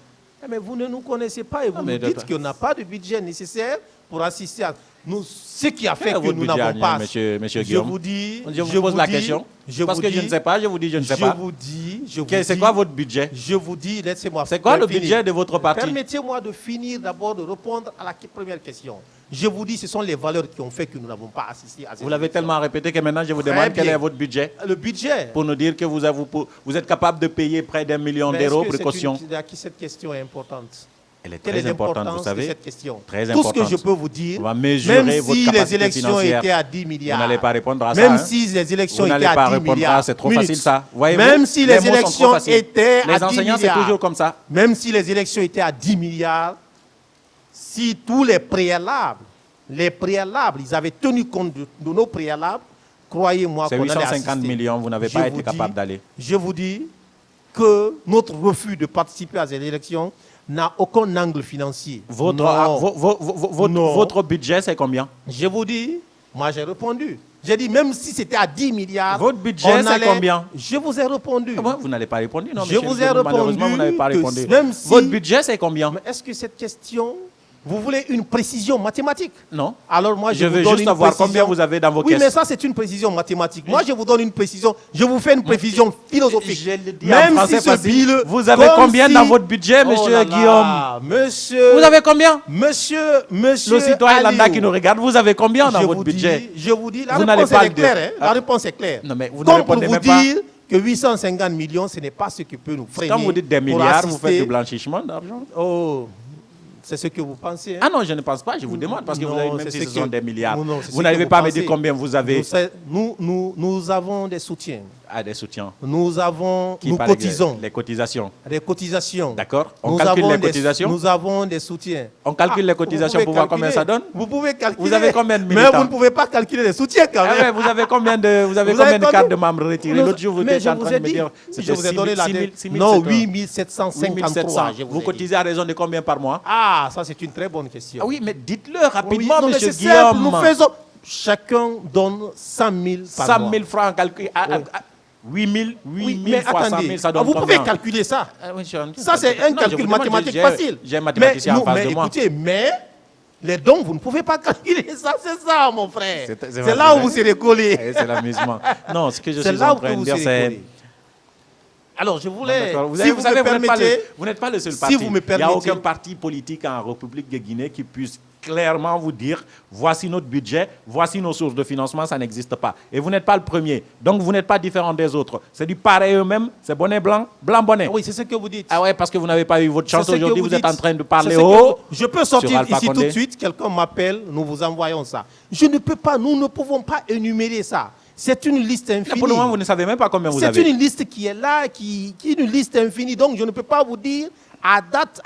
Mais vous ne nous connaissez pas et vous nous dites qu'on n'a pas de budget nécessaire pour assister à... Nous, ce qui a fait que nous n'avons pas...
Monsieur Guillaume, je vous pose la question. Parce que je ne sais pas, je vous dis, je ne sais pas. C'est quoi votre budget?
Je vous dis, laissez-moi...
C'est quoi le budget de votre parti?
Permettez-moi de finir d'abord de répondre à la première question. Je vous dis, ce sont les valeurs qui ont fait que nous n'avons pas assisté à ces
Vous l'avez tellement répété que maintenant je vous demande quel est votre budget.
Le budget.
Pour nous dire que vous êtes capable de payer près d'1 million d'euros de caution.
Cette question est importante.
Elle est très importante, vous savez.
Cette question.
Très
importante. Tout ce que je peux vous dire,
on va mesurer
même
votre
si
capacité
les élections
financière.
étaient à 10 milliards.
Vous n'allez pas répondre à ça.
Même si les élections étaient à 10 milliards.
C'est trop facile ça.
Même si les élections étaient à 10 milliards.
Les enseignants, c'est toujours comme ça.
Même si les élections étaient à 10 milliards, si tous les préalables, ils avaient tenu compte de nos préalables, croyez-moi qu'on allait assister.
C'est 850 millions, vous n'avez pas été capable d'aller.
Je vous dis que notre refus de participer à ces élections n'a aucun angle financier.
Votre budget, c'est combien?
Je vous dis, moi j'ai répondu. J'ai dit, même si c'était à 10 milliards...
Votre budget, c'est combien?
Je vous ai répondu.
Vous n'allez pas répondre, non,
je vous ai répondu.
Malheureusement, vous n'avez pas répondu.
Si,
votre budget, c'est combien?
Mais est-ce que cette question... Vous voulez une précision mathématique?
Non.
Alors moi,
je veux juste savoir combien vous avez dans vos caisses.
Oui, mais ça, c'est une précision mathématique. Moi, je vous donne une précision. Je vous fais une précision philosophique.
Je le dis en français facile. Vous avez combien dans votre budget, monsieur Guillaume?
Monsieur...
Vous avez combien?
Monsieur
le citoyen lambda qui nous regarde, vous avez combien dans votre budget?
Je vous dis, la réponse est claire. La réponse est claire.
Non, mais vous ne répondez même pas.
Dire que 850 millions, ce n'est pas ce qui peut nous freiner.
Quand vous dites des milliards, vous faites du blanchiment d'argent?
Oh, c'est ce que vous pensez. Hein?
Ah non, je ne pense pas, je vous demande, parce que vous avez, même si ce sont des milliards.
Vous
n'arrivez pas à me dire combien vous avez.
Nous avons des soutiens.
Ah, des soutiens.
Nous cotisons.
Les cotisations.
Les cotisations.
D'accord. On calcule les cotisations.
Nous avons des soutiens.
On calcule les cotisations pour voir combien ça donne.
Vous pouvez calculer.
Vous avez combien de militants?
Mais vous ne pouvez pas calculer les soutiens quand même.
Ah ouais, vous avez combien de cartes de membres retirées? L'autre jour, vous étiez en train de me dire.
Je vous ai donné la non, 8753.
Vous cotisez à raison de combien par mois?
Ah, ça c'est une très bonne question.
Ah oui, mais dites-le rapidement, monsieur Guillaume.
Simple, nous faisons. Chacun donne 100 000 par
100 000 francs calculés. 8 000 fois 100 000, ça donne
vous
combien?
pouvez calculer ça. Ça, c'est un calcul mathématique facile.
J'ai un mathématicien en face de moi.
Écoutez, mais les dons, vous ne pouvez pas calculer ça. C'est ça, mon frère. C'est là où vous serez collé.
C'est l'amusement. Non, ce que je suis en train de dire, c'est...
Alors, je voulais...
Si vous savez, vous n'êtes pas le seul parti.
Si vous me permettez,
il n'y a aucun parti politique en République de Guinée qui puisse clairement vous dire, voici notre budget, voici nos sources de financement, ça n'existe pas. Et vous n'êtes pas le premier, donc vous n'êtes pas différent des autres. C'est du pareil eux-mêmes, c'est bonnet blanc, blanc bonnet.
Oui, c'est ce que vous dites.
Ah ouais, parce que vous n'avez pas eu votre chance aujourd'hui, vous êtes en train de parler
Je peux sortir ici tout de suite, quelqu'un m'appelle, nous vous envoyons ça. Je ne peux pas, nous ne pouvons pas énumérer ça. C'est une liste infinie.
Pour le moment, vous ne savez même pas combien vous avez.
C'est une liste qui est là, qui est une liste infinie. Donc, je ne peux pas vous dire à date,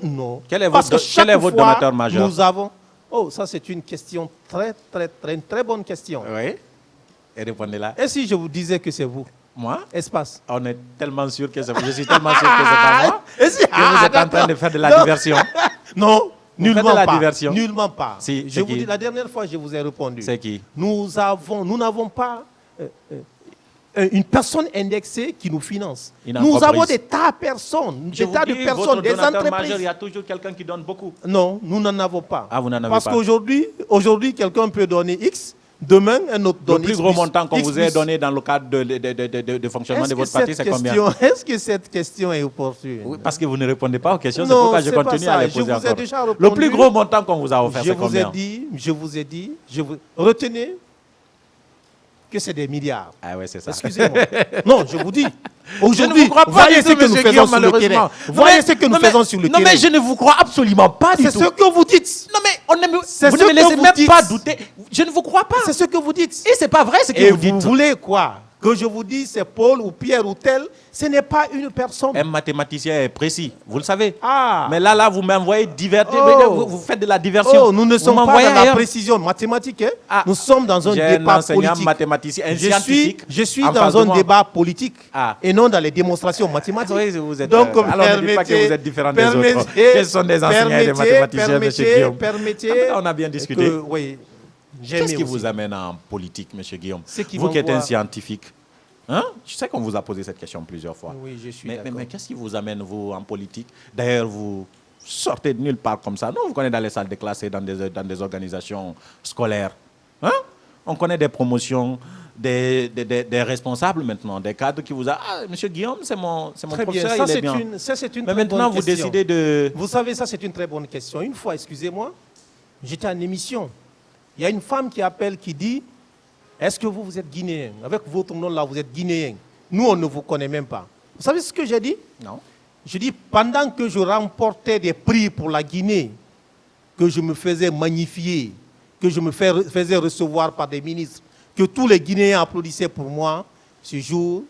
non.
Quel est votre donateur majeur?
Nous avons... Oh, ça c'est une question très bonne question.
Oui. Et répondez-là.
Et si je vous disais que c'est vous?
Moi?
Espace.
On est tellement sûr que c'est vous. Je suis tellement sûr que c'est pas moi. Que vous êtes en train de faire de la diversion.
Non. Nullement
la
pas.
Diversion.
Nullement pas.
Si,
je vous dis, la dernière fois, je vous ai répondu.
C'est qui?
Nous n'avons pas une personne indexée qui nous finance. Nous avons des tas de personnes, des entreprises.
Majeur, il y a toujours quelqu'un qui donne beaucoup.
Non, nous n'en avons pas.
Ah, vous n'en avez
Pas. Parce qu'aujourd'hui, quelqu'un peut donner X. Demain, un autre donne
le plus gros montant qu'on vous ait donné dans le cadre de fonctionnement de votre parti, c'est combien?
Est-ce que cette question est opportune?
Oui, parce que vous ne répondez pas aux questions, c'est pourquoi je continue à les poser encore.
Déjà répondu.
Le plus gros montant qu'on vous a offert, c'est combien?
Je vous ai dit, retenez que c'est des milliards.
Ah ouais, c'est ça.
Excusez-moi. Non, je vous dis.
Aujourd'hui, voyez ce que nous faisons sur le terrain.
Voyez ce que nous faisons sur le terrain.
Non, mais je ne vous crois absolument pas du tout.
C'est ce que vous dites.
Non, mais vous ne me laissez même pas douter. Je ne vous crois pas.
C'est ce que vous dites.
Et c'est pas vrai ce que vous dites.
Vous voulez quoi? Que je vous dise c'est Paul ou Pierre ou tel, ce n'est pas une personne.
Un mathématicien est précis, vous le savez.
Ah.
Mais là, vous m'envoyez vous faites de la diversion.
Oh, nous ne sommes pas dans la précision mathématique. Hein? Ah. Nous sommes dans un débat politique.
Mathématicien, un scientifique.
Je suis dans un débat politique et non dans les démonstrations mathématiques.
Oui, vous êtes.
Donc,
alors ne dites pas que vous êtes différent des autres. Quels sont des enseignants et des mathématiciens, M. Guillaume? On a bien discuté.
Oui.
Qu'est-ce qui vous amène en politique, M. Guillaume? Vous qui êtes un scientifique. Hein? Je sais qu'on vous a posé cette question plusieurs fois.
Oui, je suis
mais qu'est-ce qui vous amène, vous, en politique? D'ailleurs, vous sortez de nulle part comme ça. Non, vous connaissez dans les salles de classe et dans des organisations scolaires. Hein? On connaît des promotions, des responsables maintenant, des cadres qui vous ont... Ah, M. Guillaume, c'est mon professeur, il est bien.
Ça, c'est une
mais maintenant, vous décidez de...
Vous savez, ça, c'est une très bonne question. Une fois, excusez-moi, j'étais en émission. Il y a une femme qui appelle, qui dit, est-ce que vous êtes guinéen? Avec votre nom là, vous êtes guinéen. Nous, on ne vous connaît même pas. Vous savez ce que j'ai dit?
Non.
Je dis, pendant que je remportais des prix pour la Guinée, que je me faisais magnifier, que je me faisais recevoir par des ministres, que tous les Guinéens applaudissaient pour moi, ce jour,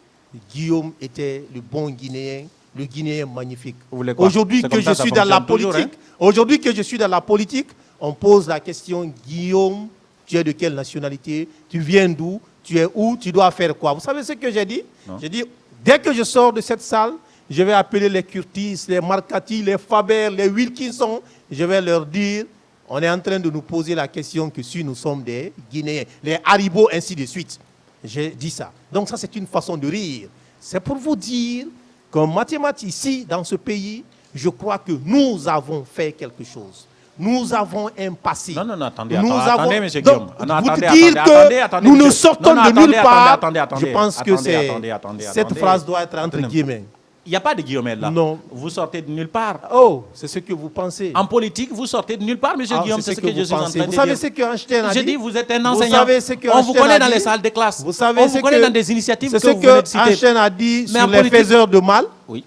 Guillaume était le bon Guinéen, le Guinéen magnifique. Aujourd'hui que je suis dans la politique, aujourd'hui que je suis dans la politique, on pose la question, Guillaume, tu es de quelle nationalité? Tu viens d'où? Tu es où? Tu dois faire quoi? Vous savez ce que j'ai dit? J'ai dit, dès que je sors de cette salle, je vais appeler les Curtis, les Marcati, les Faber, les Wilkinson. Je vais leur dire, on est en train de nous poser la question que si nous sommes des Guinéens, les Haribo, ainsi de suite. J'ai dit ça. Donc ça, c'est une façon de rire. C'est pour vous dire qu'en mathématiques, ici, dans ce pays, je crois que nous avons fait quelque chose. Nous avons un passé.
Non, attendez, attendez, M. Guillaume.
Attendez, nous ne sortons de nulle part. Je pense que cette phrase doit être entre guillemets.
Il n'y a pas de guillemets là.
Non.
Vous sortez de nulle part.
Oh, c'est ce que vous pensez.
En politique, vous sortez de nulle part, M. Guillaume. C'est ce que je suis en train de dire.
Vous savez ce qu'Einstein a dit?
Je dis, vous êtes un enseignant.
Vous savez ce que
on vous connaît dans les salles de classe.
Vous savez
on vous connaît dans des initiatives que vous venez de citer.
C'est ce qu'Einstein a dit sur les faiseurs de mal.
Oui.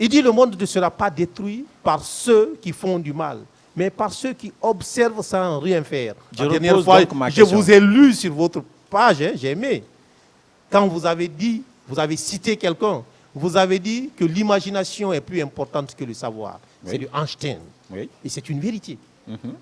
Il dit, le monde ne sera pas détruit par ceux qui font du mal, mais par ceux qui observent sans rien faire. La dernière fois, je vous ai lu sur votre page, hein, j'ai aimé. Quand vous avez dit, vous avez cité quelqu'un, vous avez dit que l'imagination est plus importante que le savoir. Oui. C'est de Einstein. Oui. Et c'est une vérité.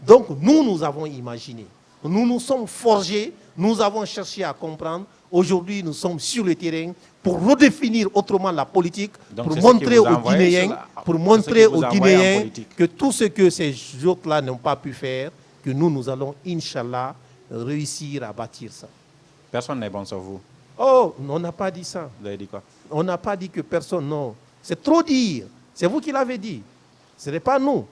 Donc, nous avons imaginé. Nous nous sommes forgés, nous avons cherché à comprendre. Aujourd'hui, nous sommes sur le terrain pour redéfinir autrement la politique, donc pour montrer aux Guinéens, que tout ce que ces autres-là n'ont pas pu faire, que nous allons, Inch'Allah, réussir à bâtir ça.
Personne n'est bon sur vous.
Oh, on n'a pas dit ça.
Vous avez dit quoi?
On n'a pas dit que personne, non. C'est trop dire. C'est vous qui l'avez dit. Ce n'est pas nous.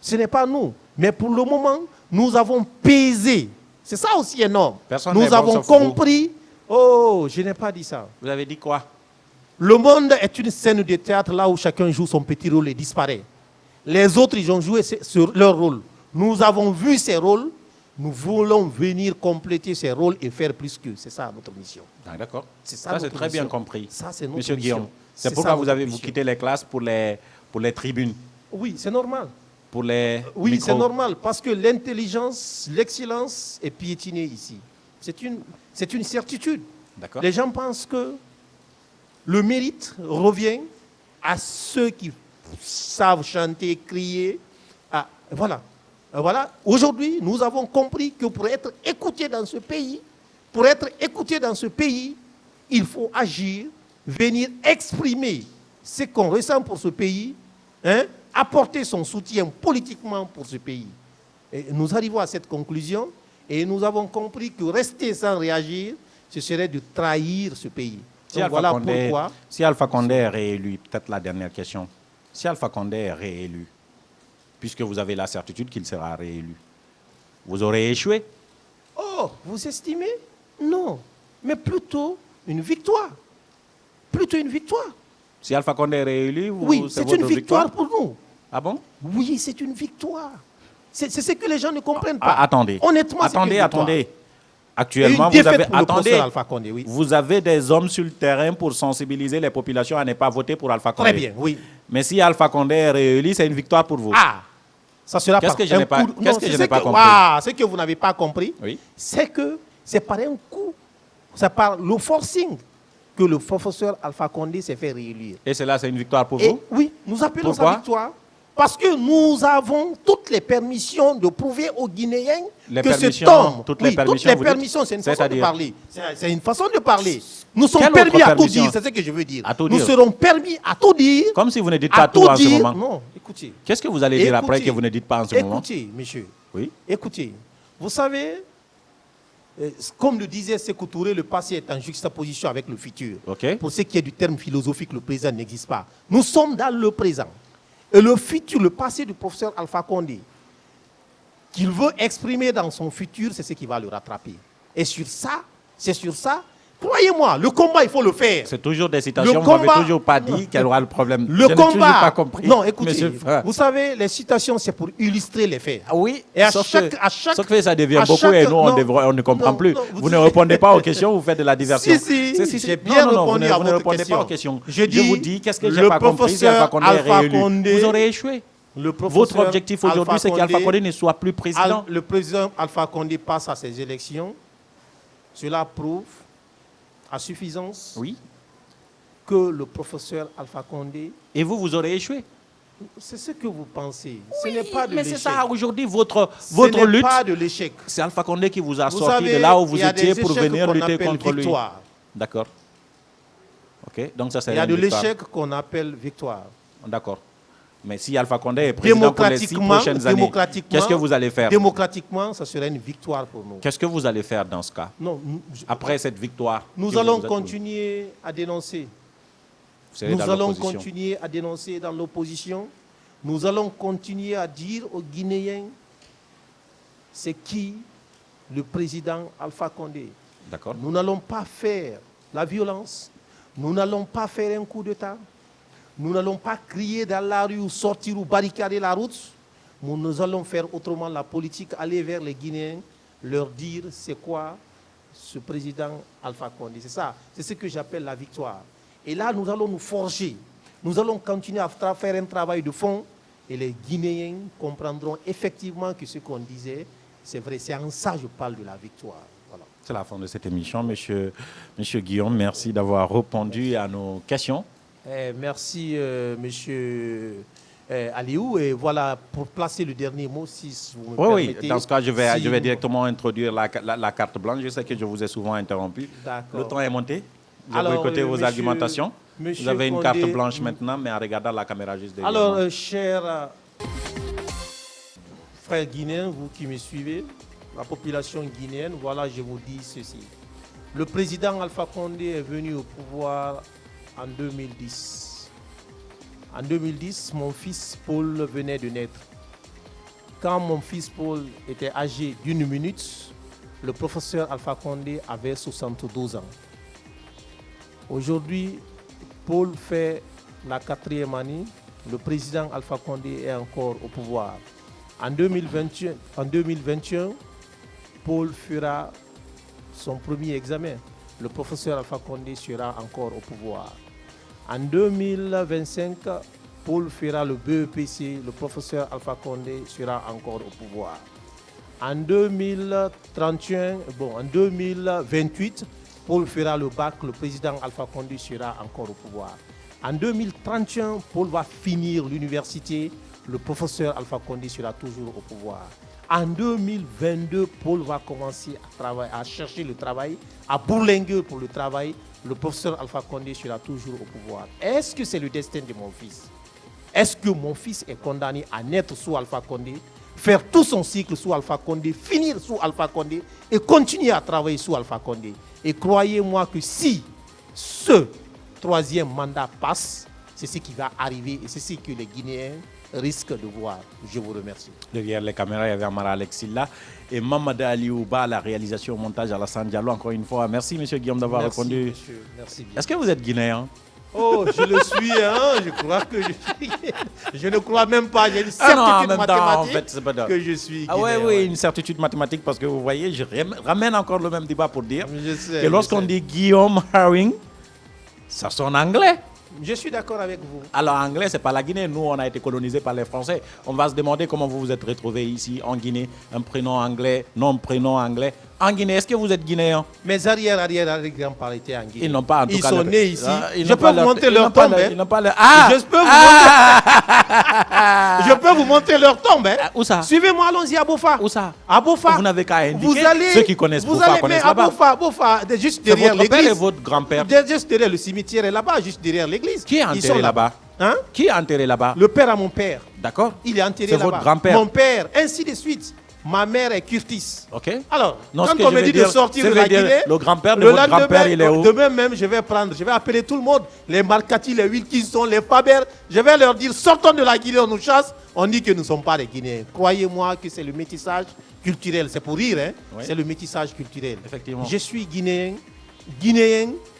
Ce n'est pas nous. Mais pour le moment, nous avons pesé. C'est ça aussi énorme.
Personne
nous avons compris. Oh, je n'ai pas dit ça.
Vous avez dit quoi?
Le monde est une scène de théâtre là où chacun joue son petit rôle et disparaît. Les autres, ils ont joué leur rôle. Nous avons vu ces rôles, nous voulons venir compléter ces rôles et faire plus qu'eux. C'est ça notre mission.
Ah, d'accord.
C'est
ça c'est très bien compris.
Ça, c'est notre
Monsieur
mission.
Guillaume, c'est pourquoi vous quittez les classes pour les tribunes.
Oui, c'est normal.
Pour les
oui,
micros.
C'est normal, parce que l'intelligence, l'excellence est piétinée ici. C'est une certitude. Les gens pensent que le mérite revient à ceux qui savent chanter, crier. Ah, voilà. Aujourd'hui, nous avons compris que pour être écoutés dans ce pays, il faut agir, venir exprimer ce qu'on ressent pour ce pays, apporter son soutien politiquement pour ce pays. Et nous arrivons à cette conclusion et nous avons compris que rester sans réagir, ce serait de trahir ce pays.
Si Alpha Condé est réélu, peut-être la dernière question, si Alpha Condé est réélu, puisque vous avez la certitude qu'il sera réélu, vous aurez échoué?
Oh, vous estimez? Non, mais plutôt une victoire. Plutôt une victoire.
Si Alpha Condé est réélu,
oui, c'est une victoire pour nous.
Ah bon?
Oui, c'est une victoire. C'est ce que les gens ne comprennent pas.
Attendez.
Honnêtement,
attendez. Actuellement, vous avez des hommes sur le terrain pour sensibiliser les populations à ne pas voter pour Alpha Condé.
Très bien, oui.
Mais si Alpha Condé est réélu, c'est une victoire pour vous.
Ah, ça sera
Qu'est-ce que je n'ai pas compris?
Ce que vous n'avez pas compris, c'est que c'est par un coup, c'est par le forcing que le professeur Alpha Condé s'est fait réélire.
Et cela, c'est une victoire pour vous?
Oui, nous appelons ça victoire. Parce que nous avons toutes les permissions de prouver aux Guinéens que cet homme...
Toutes les permissions,
c'est une façon de parler. C'est une façon de parler. Nous sommes permis à tout dire, c'est ce que je veux dire. Nous serons permis à tout dire.
Comme si vous ne dites pas tout en ce moment.
Non, écoutez.
Qu'est-ce que vous allez dire après que vous ne dites pas en ce moment?
Écoutez, monsieur.
Oui.
Écoutez, vous savez, comme le disait Sékou Touré, le passé est en juxtaposition avec le futur. Pour ce qui est du terme philosophique, le présent n'existe pas. Nous sommes dans le présent. Et le futur, le passé du professeur Alpha Condé, qu'il veut exprimer dans son futur, c'est ce qui va le rattraper. Et sur ça, croyez-moi, le combat, il faut le faire.
C'est toujours des citations, vous n'avez toujours pas dit qu'elle aura le problème.
Le combat,
toujours pas compris.
Non, écoutez, vous savez, les citations, c'est pour illustrer les faits.
Oui,
et
sauf que ça devient beaucoup et nous, on ne comprend plus. Vous ne répondez pas aux questions, vous faites de la diversion.
Si, j'ai bien répondu à votre question. Vous ne répondez
pas aux questions.
Je
vous dis, qu'est-ce que j'ai pas compris si Alpha Condé est réélu? Vous aurez échoué. Votre objectif aujourd'hui, c'est qu'Alpha Condé ne soit plus président.
Le président Alpha Condé passe à ces élections. Cela prouve à suffisance que le professeur Alpha Condé...
Et vous aurez échoué.
C'est ce que vous pensez. Ce n'est pas de l'échec.
Mais c'est ça, aujourd'hui, votre lutte...
Ce n'est pas de l'échec.
C'est Alpha Condé qui vous a sorti de là où vous étiez pour venir lutter contre lui. D'accord. Ok, donc ça c'est...
Il y a de l'échec qu'on appelle victoire.
D'accord. Mais si Alpha Condé est président pour les 6 prochaines années, qu'est-ce que vous allez faire?
Démocratiquement, ça serait une victoire pour nous.
Qu'est-ce que vous allez faire dans ce cas? Après cette victoire?
Nous allons continuer à dénoncer. Nous allons continuer à dénoncer dans l'opposition. Nous allons continuer à dire aux Guinéens c'est qui le président Alpha Condé.
D'accord.
Nous n'allons pas faire la violence. Nous n'allons pas faire un coup d'État. Nous n'allons pas crier dans la rue ou sortir ou barricader la route. Nous allons faire autrement la politique, aller vers les Guinéens, leur dire c'est quoi ce président Alpha Condé. C'est ça, c'est ce que j'appelle la victoire. Et là, nous allons nous forger. Nous allons continuer à faire un travail de fond et les Guinéens comprendront effectivement que ce qu'on disait, c'est vrai. C'est en ça que je parle de la victoire. Voilà.
C'est la fin de cette émission. Monsieur Guillaume, merci d'avoir répondu à nos questions.
Merci, monsieur Aliou. Et voilà, pour placer le dernier mot, si vous me permettez.
Oui, dans ce cas, je vais directement introduire la carte blanche. Je sais que je vous ai souvent interrompu. Le temps est monté. Vous avez écouté vos argumentations. Vous avez une carte blanche maintenant, mais en regardant la caméra juste derrière.
Alors, chers frères guinéens, vous qui me suivez, la population guinéenne, voilà, je vous dis ceci. Le président Alpha Condé est venu au pouvoir en 2010. En 2010, mon fils Paul venait de naître. Quand mon fils Paul était âgé d'1 minute, le professeur Alpha Condé avait 72 ans. Aujourd'hui, Paul fait la 4e année. Le président Alpha Condé est encore au pouvoir. En 2021, Paul fera son premier examen. Le professeur Alpha Condé sera encore au pouvoir. En 2025, Paul fera le BEPC. Le professeur Alpha Condé sera encore au pouvoir. En 2028, Paul fera le bac. Le président Alpha Condé sera encore au pouvoir. En 2031, Paul va finir l'université. Le professeur Alpha Condé sera toujours au pouvoir. En 2022, Paul va commencer à chercher le travail, à bourlinguer pour le travail. Le professeur Alpha Condé sera toujours au pouvoir. Est-ce que c'est le destin de mon fils? Est-ce que mon fils est condamné à naître sous Alpha Condé, faire tout son cycle sous Alpha Condé, finir sous Alpha Condé et continuer à travailler sous Alpha Condé? Et croyez-moi que si ce troisième mandat passe, c'est ce qui va arriver et c'est ce que les Guinéens risquent de voir. Je vous remercie.
Derrière les caméras, il y avait Amara Alexilla et Mamada Aliouba, la réalisation, montage, Alassane Diallo. Encore une fois, merci M. Guillaume d'avoir répondu.
Monsieur, merci bien.
Est-ce que vous êtes guinéen?
Oh, je le suis, hein. Je crois que je suis. Je ne crois même pas. J'ai une certitude mathématique que je suis guinéen.
Ah oui, une certitude mathématique parce que vous voyez, je ramène encore le même débat pour dire que lorsqu'on dit Guillaume Haring, ça sonne anglais.
Je suis d'accord avec vous.
Alors, anglais, c'est pas la Guinée. Nous, on a été colonisés par les Français. On va se demander comment vous vous êtes retrouvés ici, en Guinée. Un prénom anglais, non-prénom anglais. En Guinée, est-ce que vous êtes guinéen?
Mes arrière-grands-parents étaient en Guinée.
Ils n'ont pas, en tout cas...
Ils sont nés ici. Je peux vous montrer leur tombe.
Ils n'ont pas le... Ah!
Je peux vous montrer leur tombe.
Où ça?
Suivez-moi, allons-y à Bofa.
Où ça?
À Bofa.
Vous n'avez qu'à indiquer. Ceux qui connaissent Bofa connaissent là-bas.
Bofa, juste derrière l'église.
Votre père et votre grand-père.
Juste derrière le cimetière est là-bas, juste derrière l'église.
Qui est enterré là-bas?
Hein?
Qui est enterré là-bas?
Le père à mon père.
D'accord.
Il est enterré là-bas.
C'est votre grand-père.
Mon père, ainsi de suite. Ma mère est Curtis.
Ok.
Alors,
non,
quand on me dit de sortir de la Guinée,
le grand-père de votre grand-père, il est où?
Demain même, je vais appeler tout le monde, les Marcati, les Wilkinson, les Faber. Je vais leur dire, sortons de la Guinée, on nous chasse. On dit que nous ne sommes pas des Guinéens. Croyez-moi que c'est le métissage culturel. C'est pour rire, hein? Oui. C'est le métissage culturel.
Effectivement.
Je suis guinéen,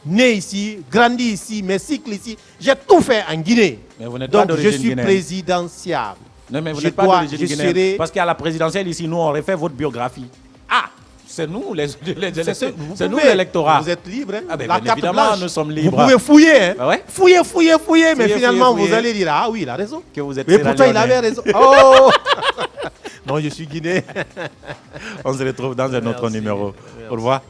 né ici, grandi ici, mes cycles ici. J'ai tout fait en Guinée.
Mais vous n'êtes
donc,
pas d'origine
je suis présidentiable.
Non, mais vous n'êtes pas d'origine guinéenne. Parce qu'à la présidentielle, ici, nous, on refait votre biographie. Ah! C'est nous, c'est nous l'électorat.
Vous êtes libre, hein?
Ah ben, bien évidemment, nous sommes libres.
Vous pouvez fouiller, hein?
Ah ouais?
Fouiller, mais finalement, vous allez dire, ah oui, il a raison.
Que vous êtes
mais pourtant, il avait raison. Oh! Non, je suis guinéen.
On se retrouve dans un autre numéro. Au revoir.